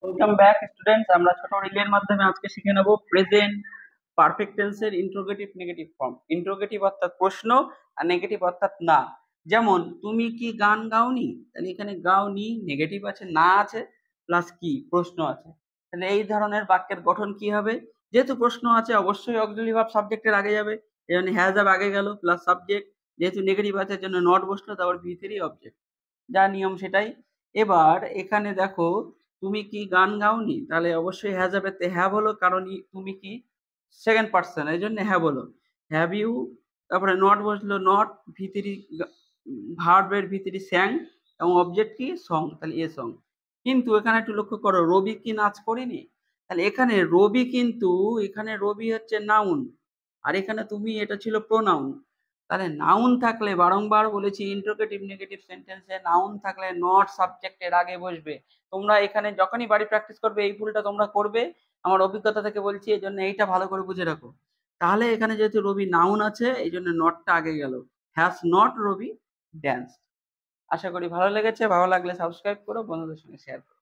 Welcome back students. আমরা ছোট রিলের মাধ্যমে আজকে শিখে নেব প্রেজেন্ট পারফেক্ট টেন্সের ইন্ট্রোগেটিভ নেগেটিভ ফর্ম। ইন্ট্রোগেটিভ অর্থাৎ প্রশ্ন, আর নেগেটিভ অর্থাৎ না। যেমন তুমি কি গান গাওনি, তাহলে এখানে গাওনি নেগেটিভ আছে, না আছে, প্লাস কি প্রশ্ন আছে। তাহলে এই ধরনের বাক্যের গঠন কি হবে? যেহেতু প্রশ্ন আছে অবশ্যই অক্সিলারি ভার্ব সাবজেক্টের আগে যাবে, এই জন্য হ্যাজ হ্যাভ আগে গেল প্লাস সাবজেক্ট। যেহেতু নেগেটিভ আছে এর জন্য নট বসলো, তারপর ভি থ্রি অবজেক্ট, যা নিয়ম সেটাই। এবার এখানে দেখো, তুমি কি গান গাওনি, তাহলে অবশ্যই হ্যাজ হ্যাভ এতে হ্যাভ হলো, কারণ তুমি কি সেকেন্ড পার্সন, এই জন্য হ্যাভ হলো। হ্যাভ ইউ, তারপরে নট বসলো, নট ভিতরি ভার্বের ভিতরি স্যাং, এবং অবজেক্ট কি সং, তাহলে এ সং। কিন্তু এখানে একটু লক্ষ্য করো, রবি কি নাচ করেনি, তাহলে এখানে রবি, কিন্তু এখানে রবি হচ্ছে নাউন, আর এখানে তুমি এটা ছিল প্রোনাউন। তাহলে নাউন থাকলে, বারংবার বলেছি ইন্টারোগেটিভ নেগেটিভ সেন্টেন্সে নাউন থাকলে নট সাবজেক্টের আগে বসবে। তোমরা এখানে যখনই বাড়ি প্র্যাকটিস করবে এই ভুলটা তোমরা করবে, আমার অভিজ্ঞতা থেকে বলছি, এই জন্য এইটা ভালো করে বুঝে রাখো। তাহলে এখানে যেহেতু রবি নাউন আছে এই জন্য নটটা আগে গেল, হ্যাজ নট রবি ড্যান্স। আশা করি ভালো লেগেছে। ভালো লাগলে সাবস্ক্রাইব করো, বন্ধুদের সঙ্গে শেয়ার করো।